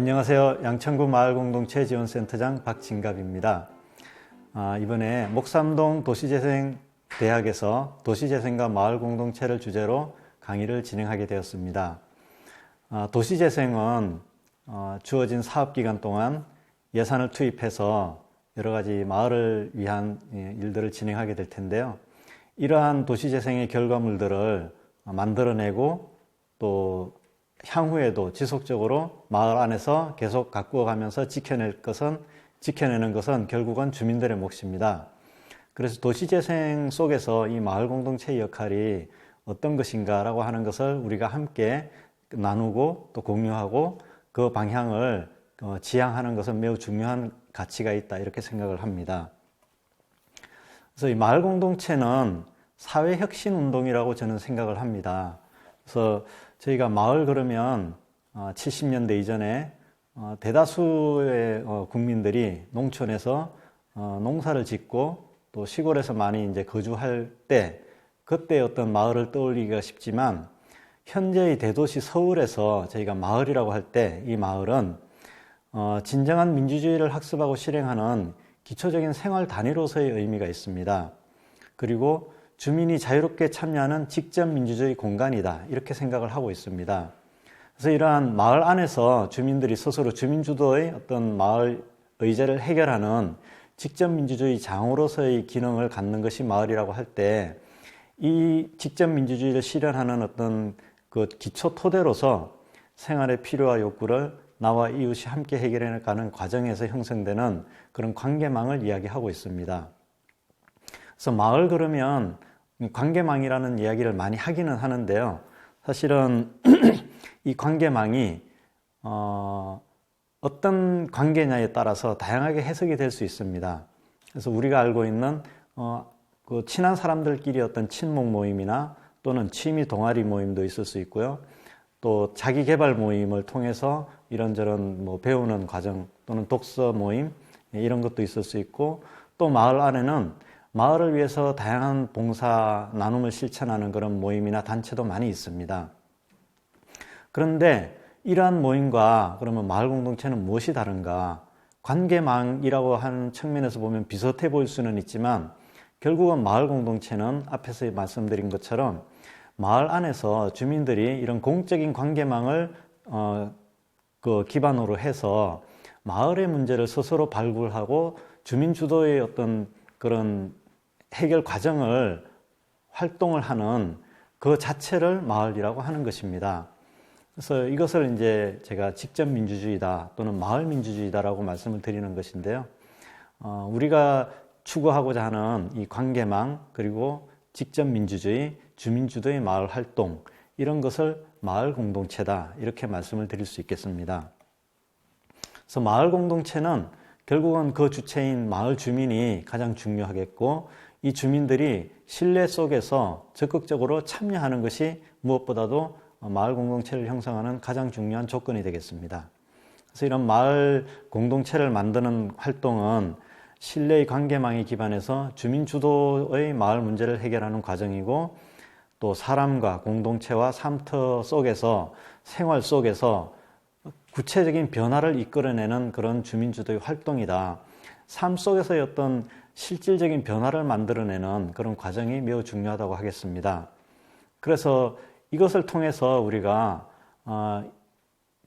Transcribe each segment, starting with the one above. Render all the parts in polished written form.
안녕하세요. 양천구 마을공동체 지원센터장 박진갑입니다. 이번에 목삼동 도시재생대학에서 도시재생과 마을공동체를 주제로 강의를 진행하게 되었습니다. 도시재생은 주어진 사업기간 동안 예산을 투입해서 여러 가지 마을을 위한 일들을 진행하게 될 텐데요. 이러한 도시재생의 결과물들을 만들어내고 또 향후에도 지속적으로 마을 안에서 계속 가꾸어 가면서 지켜내는 것은 결국은 주민들의 몫입니다. 그래서 도시재생 속에서 이 마을 공동체의 역할이 어떤 것인가라고 하는 것을 우리가 함께 나누고 또 공유하고 그 방향을 지향하는 것은 매우 중요한 가치가 있다, 이렇게 생각을 합니다. 그래서 이 마을 공동체는 사회혁신 운동이라고 저는 생각을 합니다. 그래서 저희가 마을 그러면 70년대 이전에 대다수의 국민들이 농촌에서 농사를 짓고 또 시골에서 많이 이제 거주할 때 그때 어떤 마을을 떠올리기가 쉽지만, 현재의 대도시 서울에서 저희가 마을이라고 할 때 이 마을은 진정한 민주주의를 학습하고 실행하는 기초적인 생활 단위로서의 의미가 있습니다. 그리고 주민이 자유롭게 참여하는 직접 민주주의 공간이다, 이렇게 생각을 하고 있습니다. 그래서 이러한 마을 안에서 주민들이 스스로 주민 주도의 어떤 마을 의제를 해결하는 직접 민주주의 장으로서의 기능을 갖는 것이 마을이라고 할 때, 이 직접 민주주의를 실현하는 어떤 그 기초 토대로서 생활의 필요와 욕구를 나와 이웃이 함께 해결해 가는 과정에서 형성되는 그런 관계망을 이야기하고 있습니다. 그래서 마을 그러면 관계망이라는 이야기를 많이 하기는 하는데요. 사실은 이 관계망이 어떤 관계냐에 따라서 다양하게 해석이 될 수 있습니다. 그래서 우리가 알고 있는 그 친한 사람들끼리 어떤 친목 모임이나 또는 취미 동아리 모임도 있을 수 있고요. 또 자기 개발 모임을 통해서 이런저런 배우는 과정 또는 독서 모임, 이런 것도 있을 수 있고, 또 마을 안에는 마을을 위해서 다양한 봉사 나눔을 실천하는 그런 모임이나 단체도 많이 있습니다. 그런데 이러한 모임과 그러면 마을 공동체는 무엇이 다른가? 관계망이라고 하는 측면에서 보면 비슷해 보일 수는 있지만, 결국은 마을 공동체는 앞에서 말씀드린 것처럼 마을 안에서 주민들이 이런 공적인 관계망을 기반으로 해서 마을의 문제를 스스로 발굴하고 주민 주도의 어떤 그런 해결 과정을 활동을 하는 그 자체를 마을이라고 하는 것입니다. 그래서 이것을 이제 제가 직접 민주주의다 또는 마을 민주주의다라고 말씀을 드리는 것인데요. 우리가 추구하고자 하는 이 관계망, 그리고 직접 민주주의, 주민 주도의 마을 활동, 이런 것을 마을 공동체다, 이렇게 말씀을 드릴 수 있겠습니다. 그래서 마을 공동체는 결국은 그 주체인 마을 주민이 가장 중요하겠고, 이 주민들이 신뢰 속에서 적극적으로 참여하는 것이 무엇보다도 마을 공동체를 형성하는 가장 중요한 조건이 되겠습니다. 그래서 이런 마을 공동체를 만드는 활동은 신뢰의 관계망에 기반해서 주민 주도의 마을 문제를 해결하는 과정이고, 또 사람과 공동체와 삶터 속에서, 생활 속에서 구체적인 변화를 이끌어내는 그런 주민 주도의 활동이다. 삶 속에서의 어떤 실질적인 변화를 만들어내는 그런 과정이 매우 중요하다고 하겠습니다. 그래서 이것을 통해서 우리가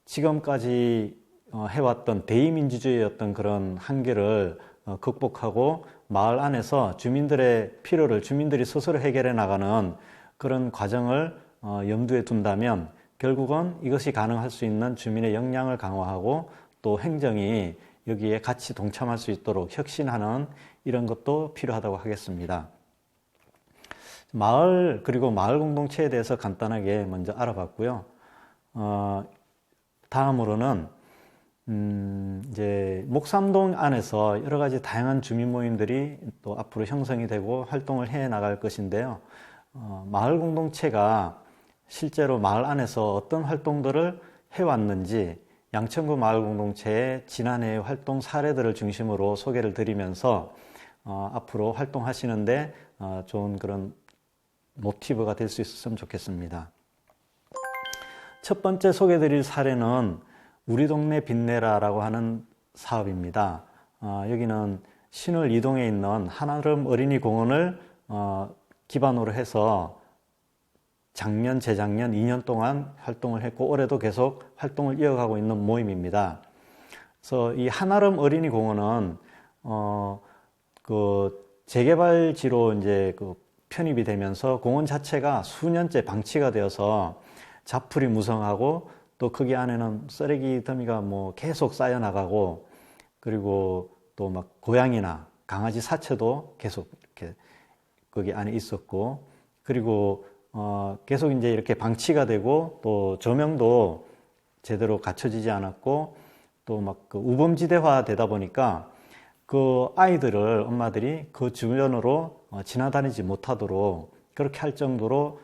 지금까지 해왔던 대의민주주의의 어떤 그런 한계를 극복하고 마을 안에서 주민들의 필요를 주민들이 스스로 해결해 나가는 그런 과정을 염두에 둔다면, 결국은 이것이 가능할 수 있는 주민의 역량을 강화하고 또 행정이 여기에 같이 동참할 수 있도록 혁신하는 이런 것도 필요하다고 하겠습니다. 마을, 그리고 마을 공동체에 대해서 간단하게 먼저 알아봤고요. 다음으로는 이제 목삼동 안에서 여러 가지 다양한 주민 모임들이 또 앞으로 형성이 되고 활동을 해 나갈 것인데요. 마을 공동체가 실제로 마을 안에서 어떤 활동들을 해왔는지 양천구 마을 공동체의 지난해의 활동 사례들을 중심으로 소개를 드리면서 앞으로 활동하시는데 좋은 그런 모티브가 될 수 있었으면 좋겠습니다. 첫 번째 소개드릴 사례는 우리 동네 빛내라라고 하는 사업입니다. 여기는 신월 이동에 있는 한아름 어린이 공원을 기반으로 해서 작년, 재작년 2년 동안 활동을 했고 올해도 계속 활동을 이어가고 있는 모임입니다. 그래서 이 한아름 어린이 공원은 그 재개발지로 이제 그 편입이 되면서 공원 자체가 수년째 방치가 되어서 자풀이 무성하고 또 거기 안에는 쓰레기 더미가 뭐 계속 쌓여 나가고 그리고 또 막 고양이나 강아지 사체도 계속 이렇게 거기 안에 있었고 그리고 계속 이제 이렇게 방치가 되고 또 조명도 제대로 갖춰지지 않았고 또 막 그 우범지대화 되다 보니까 그 아이들을 엄마들이 그 주변으로 지나다니지 못하도록 그렇게 할 정도로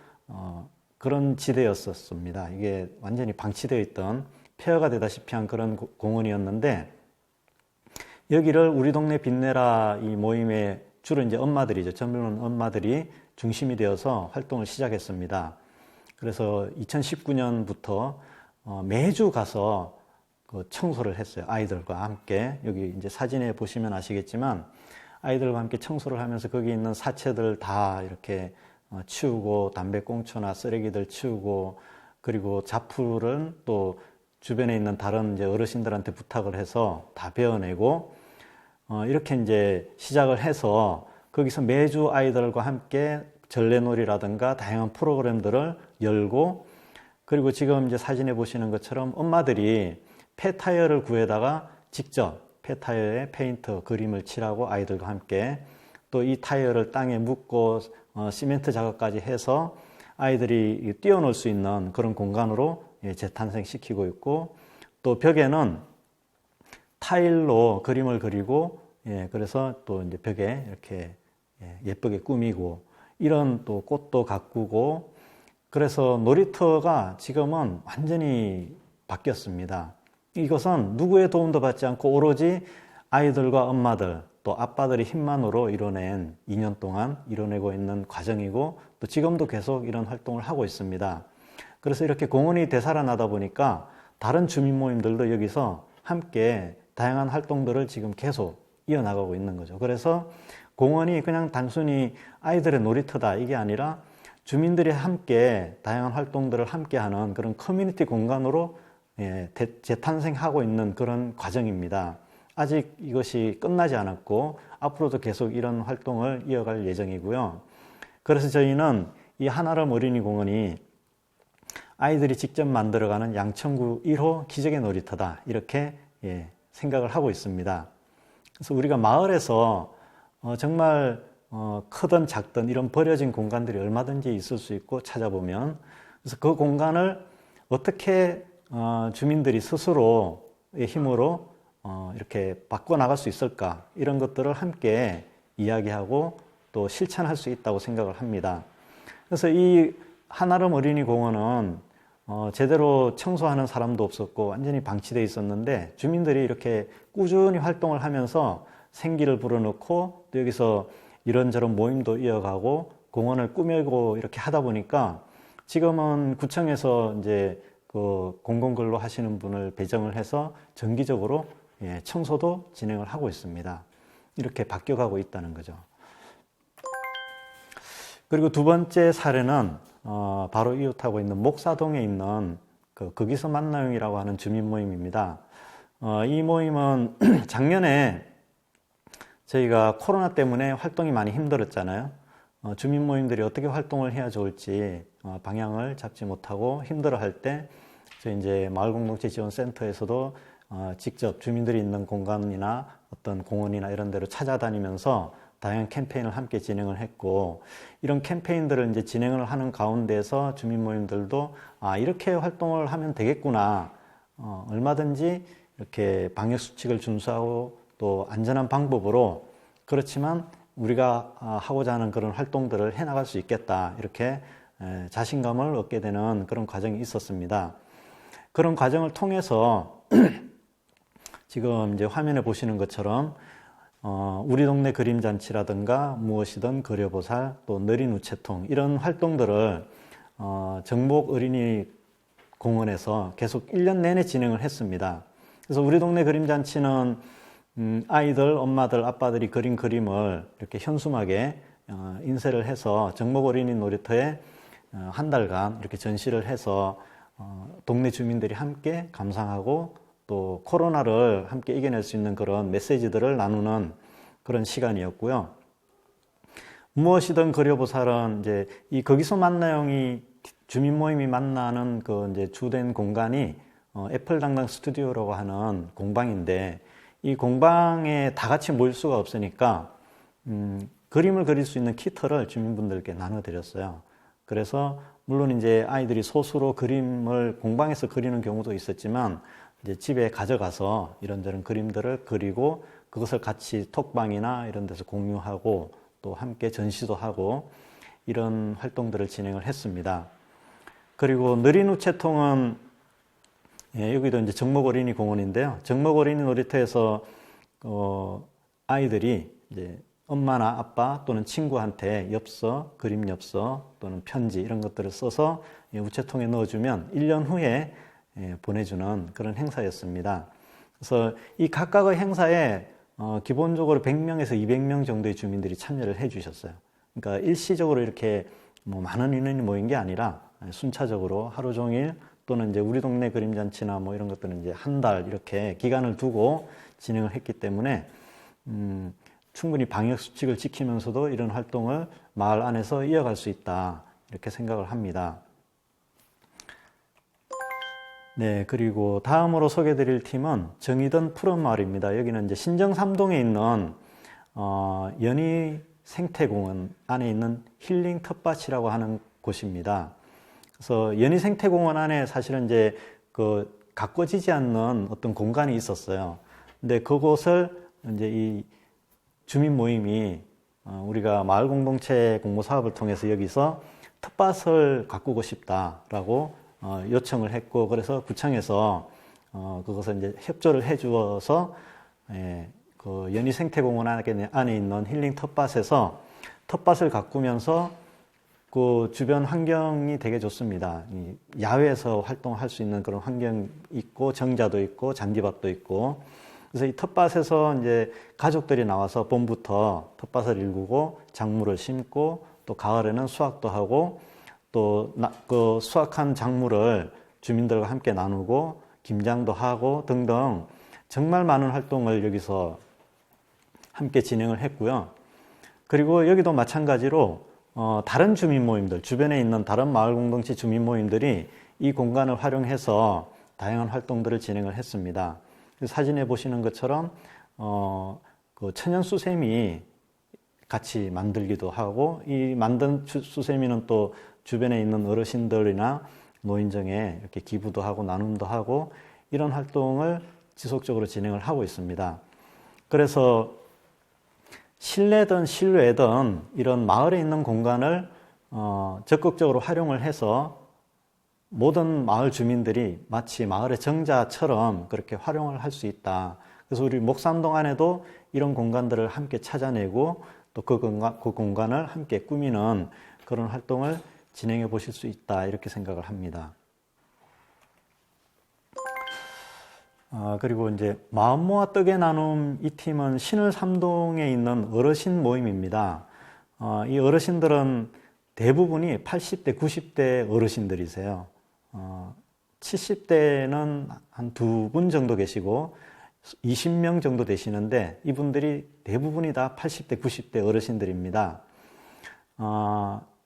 그런 지대였었습니다. 이게 완전히 방치되어 있던 폐허가 되다시피 한 그런 공원이었는데 여기를 우리 동네 빛내라 이 모임에 주로 이제 엄마들이죠. 젊은 엄마들이 중심이 되어서 활동을 시작했습니다. 그래서 2019년부터 매주 가서 그 청소를 했어요. 아이들과 함께. 여기 이제 사진에 보시면 아시겠지만 아이들과 함께 청소를 하면서 거기 있는 사체들 다 이렇게 치우고 담배꽁초나 쓰레기들 치우고 그리고 자풀은 또 주변에 있는 다른 이제 어르신들한테 부탁을 해서 다 베어내고 이렇게 이제 시작을 해서 거기서 매주 아이들과 함께 전래놀이라든가 다양한 프로그램들을 열고 그리고 지금 이제 사진에 보시는 것처럼 엄마들이 폐타이어를 구해다가 직접 폐타이어에 페인트 그림을 칠하고 아이들과 함께 또 이 타이어를 땅에 묻고 시멘트 작업까지 해서 아이들이 뛰어놀 수 있는 그런 공간으로 재탄생시키고 있고 또 벽에는 타일로 그림을 그리고 그래서 또 이제 벽에 이렇게 예쁘게 꾸미고 이런 또 꽃도 가꾸고 그래서 놀이터가 지금은 완전히 바뀌었습니다. 이것은 누구의 도움도 받지 않고 오로지 아이들과 엄마들 또 아빠들의 힘만으로 이뤄낸 2년 동안 이뤄내고 있는 과정이고 또 지금도 계속 이런 활동을 하고 있습니다. 그래서 이렇게 공원이 되살아나다 보니까 다른 주민 모임들도 여기서 함께 다양한 활동들을 지금 계속 이어나가고 있는 거죠. 그래서 공원이 그냥 단순히 아이들의 놀이터다 이게 아니라 주민들이 함께 다양한 활동들을 함께 하는 그런 커뮤니티 공간으로 재탄생하고 있는 그런 과정입니다. 아직 이것이 끝나지 않았고 앞으로도 계속 이런 활동을 이어갈 예정이고요. 그래서 저희는 이 한아름 어린이 공원이 아이들이 직접 만들어가는 양천구 1호 기적의 놀이터다 이렇게 생각을 하고 있습니다. 그래서 우리가 마을에서 정말 크든 작든 이런 버려진 공간들이 얼마든지 있을 수 있고 찾아보면 그래서 그 공간을 어떻게 주민들이 스스로의 힘으로 이렇게 바꿔나갈 수 있을까 이런 것들을 함께 이야기하고 또 실천할 수 있다고 생각을 합니다. 그래서 이 한아름 어린이 공원은 제대로 청소하는 사람도 없었고 완전히 방치되어 있었는데 주민들이 이렇게 꾸준히 활동을 하면서 생기를 불어넣고 또 여기서 이런저런 모임도 이어가고 공원을 꾸미고 이렇게 하다 보니까 지금은 구청에서 이제 그 공공근로 하시는 분을 배정을 해서 정기적으로 청소도 진행을 하고 있습니다. 이렇게 바뀌어가고 있다는 거죠. 그리고 두 번째 사례는 바로 이웃하고 있는 목사동에 있는 거기서 만나요이라고 하는 주민 모임입니다. 이 모임은 작년에 저희가 코로나 때문에 활동이 많이 힘들었잖아요. 주민 모임들이 어떻게 활동을 해야 좋을지 방향을 잡지 못하고 힘들어할 때 저희 이제 마을공동체지원센터에서도 직접 주민들이 있는 공간이나 어떤 공원이나 이런 데로 찾아다니면서 다양한 캠페인을 함께 진행을 했고 이런 캠페인들을 이제 진행을 하는 가운데서 주민 모임들도 이렇게 활동을 하면 되겠구나 얼마든지 이렇게 방역 수칙을 준수하고 또 안전한 방법으로 그렇지만 우리가 하고자 하는 그런 활동들을 해나갈 수 있겠다 이렇게 자신감을 얻게 되는 그런 과정이 있었습니다. 그런 과정을 통해서 지금 이제 화면에 보시는 것처럼 우리 동네 그림잔치라든가 무엇이든 그려보살 또 느린 우체통 이런 활동들을 정복 어린이 공원에서 계속 1년 내내 진행을 했습니다. 그래서 우리 동네 그림잔치는 아이들, 엄마들, 아빠들이 그린 그림을 이렇게 현수막에 인쇄를 해서 정목 어린이 놀이터에 한 달간 이렇게 전시를 해서 동네 주민들이 함께 감상하고 또 코로나를 함께 이겨낼 수 있는 그런 메시지들을 나누는 그런 시간이었고요. 무엇이든 그려보살은 이제 이 거기서 만나용이 주민 모임이 만나는 그 이제 주된 공간이 애플 당당 스튜디오라고 하는 공방인데 이 공방에 다 같이 모일 수가 없으니까 그림을 그릴 수 있는 키트를 주민분들께 나눠드렸어요. 그래서 물론 이제 아이들이 소수로 그림을 공방에서 그리는 경우도 있었지만 이제 집에 가져가서 이런저런 그림들을 그리고 그것을 같이 톡방이나 이런 데서 공유하고 또 함께 전시도 하고 이런 활동들을 진행을 했습니다. 그리고 느린 우체통은 여기도 이제 정목 어린이 공원인데요. 정목 어린이 놀이터에서 아이들이 이제 엄마나 아빠 또는 친구한테 엽서, 그림 엽서 또는 편지 이런 것들을 써서 우체통에 넣어주면 1년 후에 보내주는 그런 행사였습니다. 그래서 이 각각의 행사에 기본적으로 100명에서 200명 정도의 주민들이 참여를 해 주셨어요. 그러니까 일시적으로 이렇게 뭐 많은 인원이 모인 게 아니라 순차적으로 하루 종일 또는 이제 우리 동네 그림잔치나 뭐 이런 것들은 이제 한 달 이렇게 기간을 두고 진행을 했기 때문에 충분히 방역 수칙을 지키면서도 이런 활동을 마을 안에서 이어갈 수 있다 이렇게 생각을 합니다. 네, 그리고 다음으로 소개드릴 팀은 정의든 푸른마을입니다. 여기는 이제 신정 3동에 있는 연희 생태공원 안에 있는 힐링 텃밭이라고 하는 곳입니다. 그래서 연희 생태공원 안에 사실은 이제 그 가꿔지지 않는 어떤 공간이 있었어요. 근데 그곳을 이제 이 주민 모임이 우리가 마을 공동체 공모 사업을 통해서 여기서 텃밭을 가꾸고 싶다라고 요청을 했고, 그래서 구청에서 그것을 이제 협조를 해주어서 그 연희 생태공원 안에 있는 힐링 텃밭에서 텃밭을 가꾸면서 그 주변 환경이 되게 좋습니다. 야외에서 활동할 수 있는 그런 환경이 있고, 정자도 있고, 잔디밭도 있고. 그래서 이 텃밭에서 이제 가족들이 나와서 봄부터 텃밭을 일구고, 작물을 심고, 또 가을에는 수확도 하고, 또 그 수확한 작물을 주민들과 함께 나누고, 김장도 하고 등등 정말 많은 활동을 여기서 함께 진행을 했고요. 그리고 여기도 마찬가지로 다른 주민 모임들, 주변에 있는 다른 마을 공동체 주민 모임들이 이 공간을 활용해서 다양한 활동들을 진행을 했습니다. 사진에 보시는 것처럼 그 천연 수세미 같이 만들기도 하고, 이 만든 수세미는 또 주변에 있는 어르신들이나 노인정에 이렇게 기부도 하고 나눔도 하고 이런 활동을 지속적으로 진행을 하고 있습니다. 그래서 실내든 실외든 이런 마을에 있는 공간을 적극적으로 활용을 해서 모든 마을 주민들이 마치 마을의 정자처럼 그렇게 활용을 할 수 있다. 그래서 우리 목삼동 안에도 이런 공간들을 함께 찾아내고 또 그 공간을 함께 꾸미는 그런 활동을 진행해 보실 수 있다, 이렇게 생각을 합니다. 그리고 이제 마음 모아 떡의 나눔, 이 팀은 신을 삼동에 있는 어르신 모임입니다. 이 어르신들은 대부분이 80대, 90대 어르신들이세요. 70대는 한 2분 정도 계시고 20명 정도 되시는데 이분들이 대부분이 다 80대, 90대 어르신들입니다.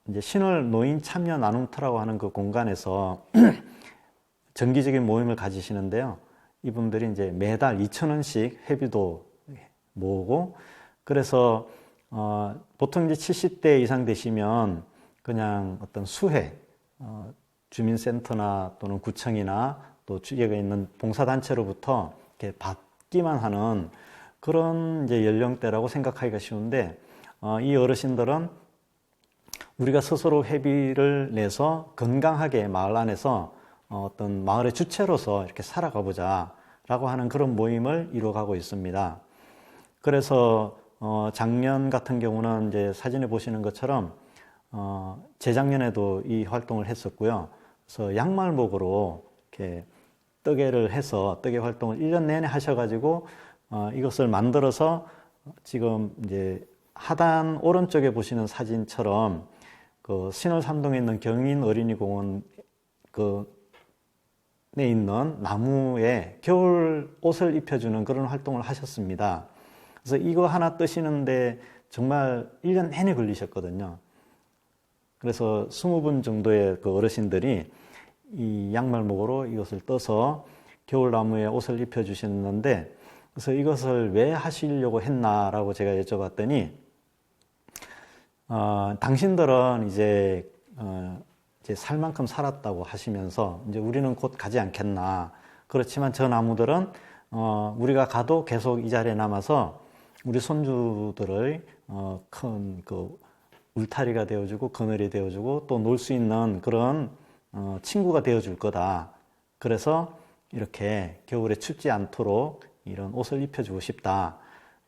이제 신을 노인 참여 나눔터라고 하는 그 공간에서 정기적인 모임을 가지시는데요. 이분들이 이제 매달 2,000원씩 회비도 모으고, 그래서 보통 이제 70대 이상 되시면 그냥 어떤 수회, 주민센터나 또는 구청이나 또 지역에 있는 봉사단체로부터 이렇게 받기만 하는 그런 이제 연령대라고 생각하기가 쉬운데, 이 어르신들은 우리가 스스로 회비를 내서 건강하게 마을 안에서 어떤 마을의 주체로서 이렇게 살아가 보자 라고 하는 그런 모임을 이루어가고 있습니다. 그래서 작년 같은 경우는 이제 사진에 보시는 것처럼 재작년에도 이 활동을 했었고요. 그래서 양말목으로 이렇게 뜨개를 해서 뜨개 활동을 1년 내내 하셔가지고 이것을 만들어서 지금 이제 하단 오른쪽에 보시는 사진처럼 그 신월삼동에 있는 경인 어린이공원 내 있는 나무에 겨울 옷을 입혀주는 그런 활동을 하셨습니다. 그래서 이거 하나 뜨시는데 정말 1년 내내 걸리셨거든요. 그래서 20분 정도의 그 어르신들이 이 양말목으로 이것을 떠서 겨울나무에 옷을 입혀주셨는데, 그래서 이것을 왜 하시려고 했나라고 제가 여쭤봤더니, 당신들은 이제 살 만큼 살았다고 하시면서 이제 우리는 곧 가지 않겠나. 그렇지만 저 나무들은 우리가 가도 계속 이 자리에 남아서 우리 손주들의 큰 그 울타리가 되어주고 그늘이 되어주고 또 놀 수 있는 그런 친구가 되어줄 거다. 그래서 이렇게 겨울에 춥지 않도록 이런 옷을 입혀주고 싶다.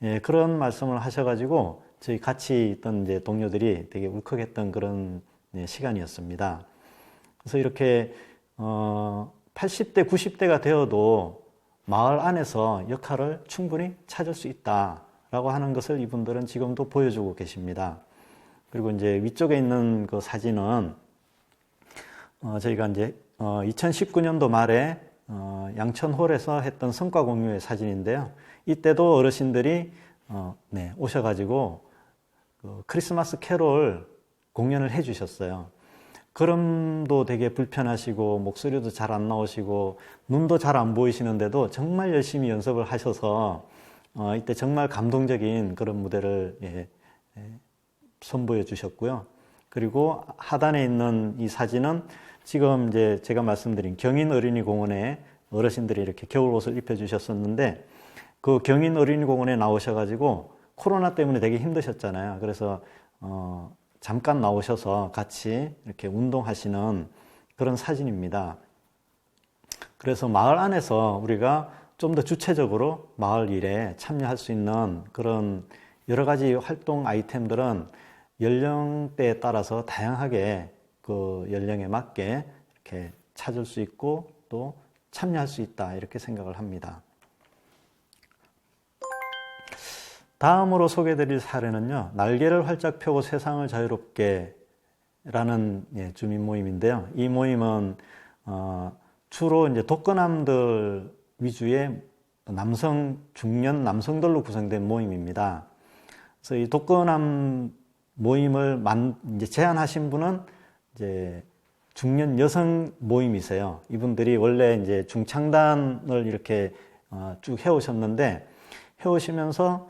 예, 그런 말씀을 하셔가지고 저희 같이 있던 이제 동료들이 되게 울컥했던 그런 시간이었습니다. 그래서 이렇게 80대, 90대가 되어도 마을 안에서 역할을 충분히 찾을 수 있다라고 하는 것을 이분들은 지금도 보여주고 계십니다. 그리고 이제 위쪽에 있는 그 사진은 저희가 이제 2019년도 말에 양천홀에서 했던 성과 공유의 사진인데요. 이때도 어르신들이 오셔가지고 그 크리스마스 캐롤 공연을 해주셨어요. 걸음도 되게 불편하시고 목소리도 잘 안 나오시고 눈도 잘 안 보이시는데도 정말 열심히 연습을 하셔서 이때 정말 감동적인 그런 무대를 선보여 주셨고요. 그리고 하단에 있는 이 사진은 지금 이제 제가 말씀드린 경인 어린이공원에 어르신들이 이렇게 겨울 옷을 입혀 주셨었는데, 그 경인 어린이공원에 나오셔가지고 코로나 때문에 되게 힘드셨잖아요. 그래서 잠깐 나오셔서 같이 이렇게 운동하시는 그런 사진입니다. 그래서 마을 안에서 우리가 좀 더 주체적으로 마을 일에 참여할 수 있는 그런 여러 가지 활동 아이템들은 연령대에 따라서 다양하게 그 연령에 맞게 이렇게 찾을 수 있고 또 참여할 수 있다, 이렇게 생각을 합니다. 다음으로 소개해드릴 사례는요, 날개를 활짝 펴고 세상을 자유롭게 라는 주민 모임인데요. 이 모임은 주로 이제 독거남들 위주의 중년 남성들로 구성된 모임입니다. 그래서 이 독거남 모임을 이제 제안하신 분은 이제 중년 여성 모임이세요. 이분들이 원래 이제 중창단을 이렇게 쭉 해오셨는데, 해오시면서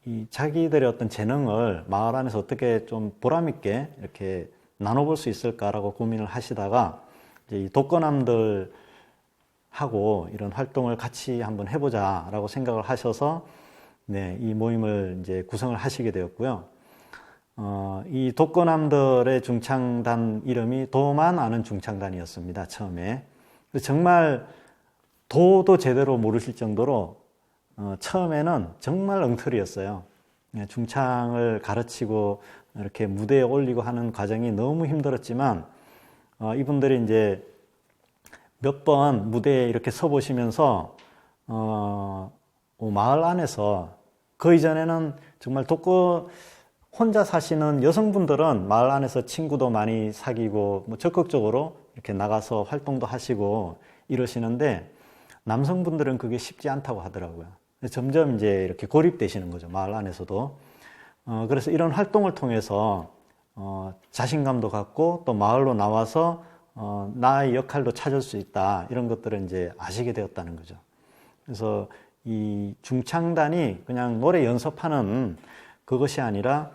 이 자기들의 어떤 재능을 마을 안에서 어떻게 좀 보람 있게 이렇게 나눠볼 수 있을까라고 고민을 하시다가 이제 이 독거남들하고 이런 활동을 같이 한번 해보자라고 생각을 하셔서 이 모임을 이제 구성을 하시게 되었고요. 이 독거남들의 중창단 이름이 도만 아는 중창단이었습니다, 처음에. 정말 도도 제대로 모르실 정도로 처음에는 정말 엉터리였어요. 중창을 가르치고 이렇게 무대에 올리고 하는 과정이 너무 힘들었지만, 이분들이 이제 몇 번 무대에 이렇게 서 보시면서 마을 안에서, 그 이전에는 정말 혼자 사시는 여성분들은 마을 안에서 친구도 많이 사귀고 뭐 적극적으로 이렇게 나가서 활동도 하시고 이러시는데, 남성분들은 그게 쉽지 않다고 하더라고요. 점점 이제 이렇게 고립되시는 거죠, 마을 안에서도. 그래서 이런 활동을 통해서 자신감도 갖고 또 마을로 나와서 나의 역할도 찾을 수 있다, 이런 것들을 이제 아시게 되었다는 거죠. 그래서 이 중창단이 그냥 노래 연습하는 그것이 아니라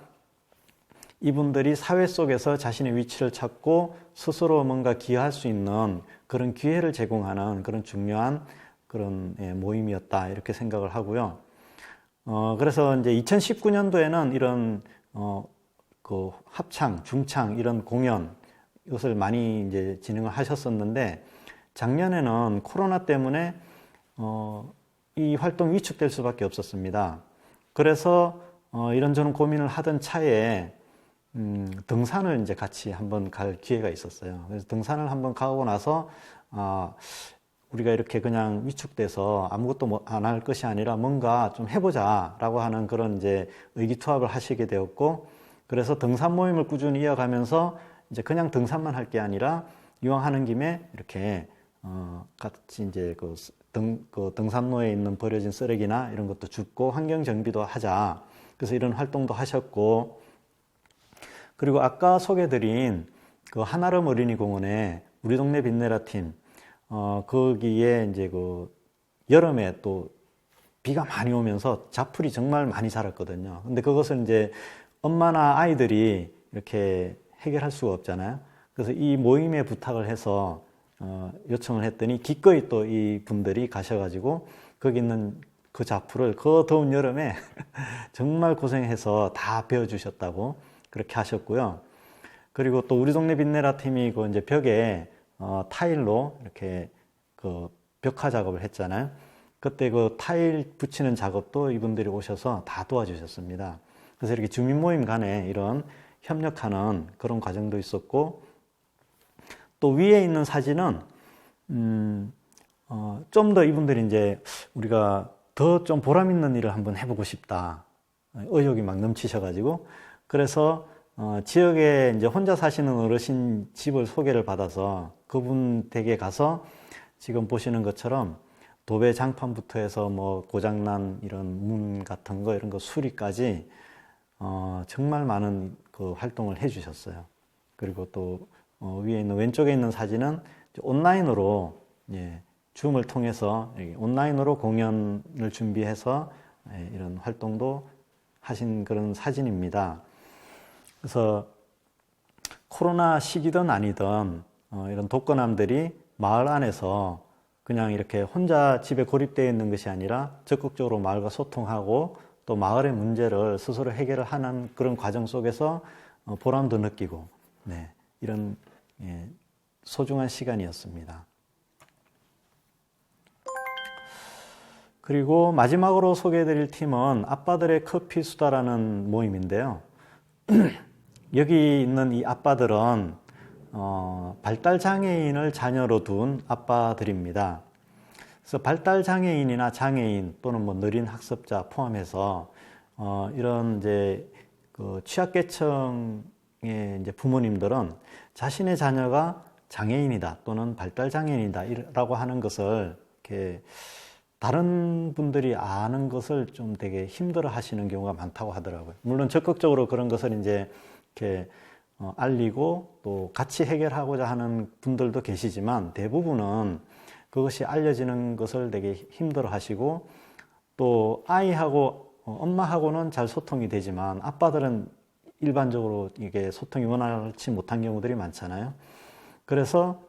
이분들이 사회 속에서 자신의 위치를 찾고 스스로 뭔가 기여할 수 있는 그런 기회를 제공하는 그런 중요한 그런 모임이었다, 이렇게 생각을 하고요. 그래서 이제 2019년도에는 이런 그 합창, 중창 이런 공연 이것을 많이 이제 진행을 하셨었는데, 작년에는 코로나 때문에 이 활동이 위축될 수밖에 없었습니다. 그래서 이런저런 고민을 하던 차에 등산을 이제 같이 한번 갈 기회가 있었어요. 그래서 등산을 한번 가고 나서, 우리가 이렇게 그냥 위축돼서 아무것도 안 할 것이 아니라 뭔가 좀 해보자라고 하는 그런 이제 의기투합을 하시게 되었고, 그래서 등산 모임을 꾸준히 이어가면서 이제 그냥 등산만 할 게 아니라 이왕 하는 김에 이렇게 같이 이제 그 등산로에 있는 버려진 쓰레기나 이런 것도 줍고 환경 정비도 하자. 그래서 이런 활동도 하셨고, 그리고 아까 소개드린 그 한아름 어린이 공원에 우리 동네 빛내라 팀, 거기에 이제 그 여름에 또 비가 많이 오면서 자풀이 정말 많이 자랐거든요. 근데 그것은 이제 엄마나 아이들이 이렇게 해결할 수가 없잖아요. 그래서 이 모임에 부탁을 해서 요청을 했더니 기꺼이 또 이 분들이 가셔가지고 거기 있는 그 자풀을 그 더운 여름에 정말 고생해서 다 베어주셨다고 그렇게 하셨고요. 그리고 또 우리 동네 빛내라 팀이 그 이제 벽에 타일로 이렇게 그 벽화 작업을 했잖아요. 그때 그 타일 붙이는 작업도 이분들이 오셔서 다 도와주셨습니다. 그래서 이렇게 주민 모임 간에 이런 협력하는 그런 과정도 있었고, 또 위에 있는 사진은 좀 더 이분들이 이제 우리가 더 좀 보람 있는 일을 한번 해보고 싶다, 의욕이 막 넘치셔가지고, 그래서 지역에 이제 혼자 사시는 어르신 집을 소개를 받아서 그분 댁에 가서 지금 보시는 것처럼 도배 장판부터 해서 뭐 고장난 이런 문 같은 거 이런 거 수리까지 정말 많은 그 활동을 해주셨어요. 그리고 또 위에 있는 왼쪽에 있는 사진은 온라인으로, 예, 줌을 통해서 온라인으로 공연을 준비해서 이런 활동도 하신 그런 사진입니다. 그래서 코로나 시기든 아니든 이런 독거남들이 마을 안에서 그냥 이렇게 혼자 집에 고립되어 있는 것이 아니라 적극적으로 마을과 소통하고 또 마을의 문제를 스스로 해결을 하는 그런 과정 속에서 보람도 느끼고, 네, 이런 소중한 시간이었습니다. 그리고 마지막으로 소개해드릴 팀은 아빠들의 커피 수다라는 모임인데요. 여기 있는 이 아빠들은 발달장애인을 자녀로 둔 아빠들입니다. 그래서 발달장애인이나 장애인 또는 뭐 느린 학습자 포함해서 이런 이제 그 취약계층의 이제 부모님들은 자신의 자녀가 장애인이다 또는 발달장애인이다라고 하는 것을 이렇게 다른 분들이 아는 것을 좀 되게 힘들어 하시는 경우가 많다고 하더라고요. 물론 적극적으로 그런 것을 이제 이렇게 알리고 또 같이 해결하고자 하는 분들도 계시지만 대부분은 그것이 알려지는 것을 되게 힘들어 하시고, 또 아이하고 엄마하고는 잘 소통이 되지만 아빠들은 일반적으로 이게 소통이 원활치 못한 경우들이 많잖아요. 그래서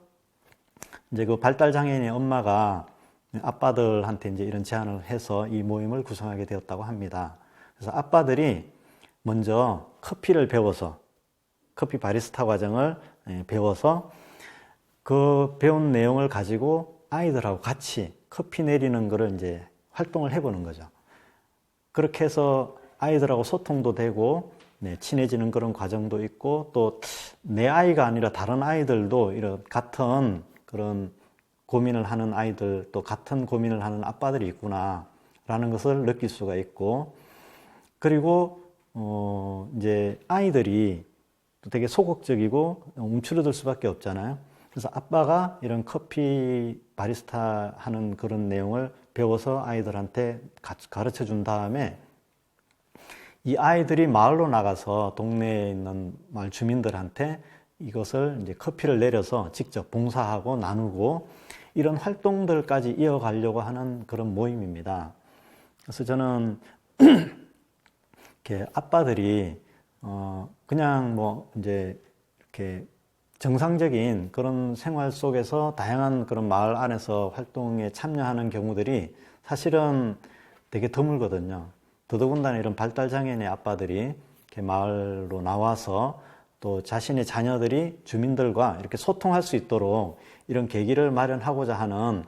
이제 그 발달장애인의 엄마가 아빠들한테 이제 이런 제안을 해서 이 모임을 구성하게 되었다고 합니다. 그래서 아빠들이 먼저 커피를 배워서 커피 바리스타 과정을 배워서 그 배운 내용을 가지고 아이들하고 같이 커피 내리는 거를 이제 활동을 해보는 거죠. 그렇게 해서 아이들하고 소통도 되고, 네, 친해지는 그런 과정도 있고, 또 내 아이가 아니라 다른 아이들도 이런 같은 그런 고민을 하는 아이들, 또 같은 고민을 하는 아빠들이 있구나라는 것을 느낄 수가 있고, 그리고 이제 아이들이 또 되게 소극적이고 움츠러들 수밖에 없잖아요. 그래서 아빠가 이런 커피 바리스타 하는 그런 내용을 배워서 아이들한테 가르쳐 준 다음에 이 아이들이 마을로 나가서 동네에 있는 마을 주민들한테 이것을 이제 커피를 내려서 직접 봉사하고 나누고 이런 활동들까지 이어가려고 하는 그런 모임입니다. 그래서 저는 이렇게 아빠들이 그냥 뭐 이제 이렇게 정상적인 그런 생활 속에서 다양한 그런 마을 안에서 활동에 참여하는 경우들이 사실은 되게 드물거든요. 더더군다나 이런 발달장애인의 아빠들이 이렇게 마을로 나와서 또 자신의 자녀들이 주민들과 이렇게 소통할 수 있도록 이런 계기를 마련하고자 하는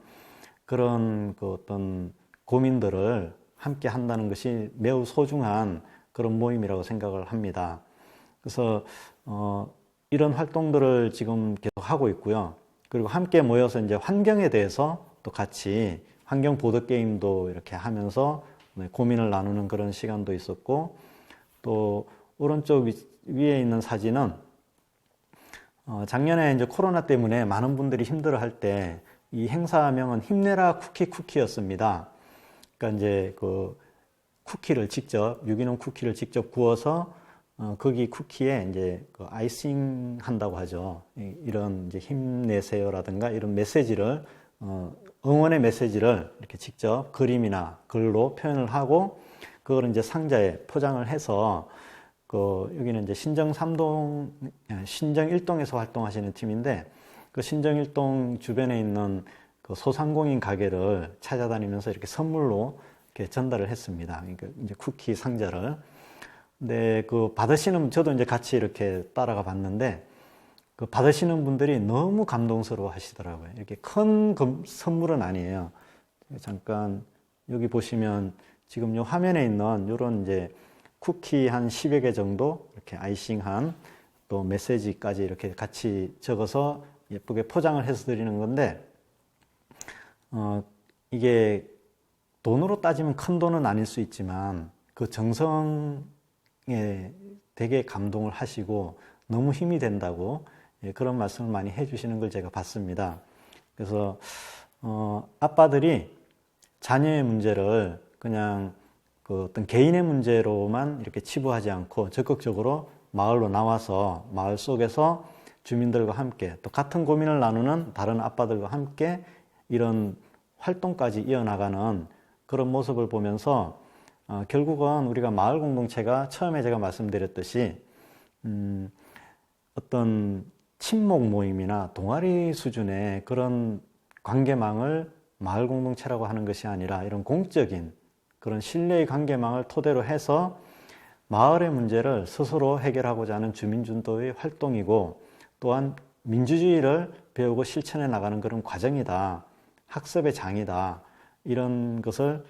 그런 그 어떤 고민들을 함께 한다는 것이 매우 소중한 그런 모임이라고 생각을 합니다. 그래서 이런 활동들을 지금 계속 하고 있고요. 그리고 함께 모여서 이제 환경에 대해서 또 같이 환경 보드 게임도 이렇게 하면서 고민을 나누는 그런 시간도 있었고, 또 오른쪽 위에 있는 사진은 작년에 이제 코로나 때문에 많은 분들이 힘들어할 때 이 행사명은 힘내라 쿠키였습니다. 그러니까 이제 그 쿠키를 직접 유기농 쿠키를 직접 구워서 거기 쿠키에 이제 그 아이싱 한다고 하죠. 이런 이제 힘내세요라든가 이런 메시지를 응원의 메시지를 이렇게 직접 그림이나 글로 표현을 하고 그걸 이제 상자에 포장을 해서 여기는 이제 신정 1동에서 활동하시는 팀인데 그 신정 1동 주변에 있는 그 소상공인 가게를 찾아다니면서 이렇게 선물로 이렇게 전달을 했습니다. 그러니까 이제 쿠키 상자를. 근데 저도 이제 같이 이렇게 따라가 봤는데 그 받으시는 분들이 너무 감동스러워 하시더라고요. 이렇게 큰 선물은 아니에요. 잠깐 여기 보시면 지금 요 화면에 있는 요런 이제 쿠키 한 10여 개 정도 이렇게 아이싱한 또 메시지까지 이렇게 같이 적어서 예쁘게 포장을 해서 드리는 건데, 이게 돈으로 따지면 큰 돈은 아닐 수 있지만 그 정성에 되게 감동을 하시고 너무 힘이 된다고 그런 말씀을 많이 해주시는 걸 제가 봤습니다. 그래서 아빠들이 자녀의 문제를 그냥 그 어떤 개인의 문제로만 이렇게 치부하지 않고 적극적으로 마을로 나와서 마을 속에서 주민들과 함께 또 같은 고민을 나누는 다른 아빠들과 함께 이런 활동까지 이어나가는 그런 모습을 보면서 결국은 우리가 마을 공동체가 처음에 제가 말씀드렸듯이 어떤 친목 모임이나 동아리 수준의 그런 관계망을 마을 공동체라고 하는 것이 아니라 이런 공적인 그런 신뢰의 관계망을 토대로 해서 마을의 문제를 스스로 해결하고자 하는 주민준도의 활동이고 또한 민주주의를 배우고 실천해 나가는 그런 과정이다. 학습의 장이다. 이런 것을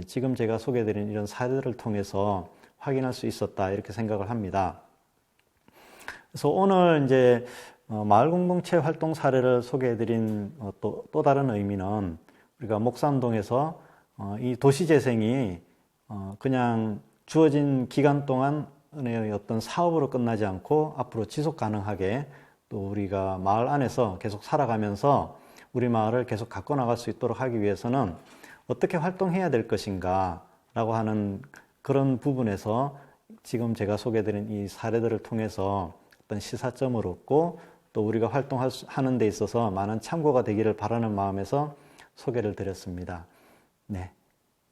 지금 제가 소개해드린 이런 사례들을 통해서 확인할 수 있었다. 이렇게 생각을 합니다. 그래서 오늘 이제 마을 공동체 활동 사례를 소개해드린 또 다른 의미는 우리가 목산동에서 이 도시재생이 그냥 주어진 기간 동안의 어떤 사업으로 끝나지 않고 앞으로 지속 가능하게 또 우리가 마을 안에서 계속 살아가면서 우리 마을을 계속 갖고 나갈 수 있도록 하기 위해서는 어떻게 활동해야 될 것인가 라고 하는 그런 부분에서 지금 제가 소개해드린 이 사례들을 통해서 어떤 시사점을 얻고 또 우리가 활동하는 데 있어서 많은 참고가 되기를 바라는 마음에서 소개를 드렸습니다. 네,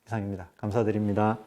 이상입니다. 감사드립니다.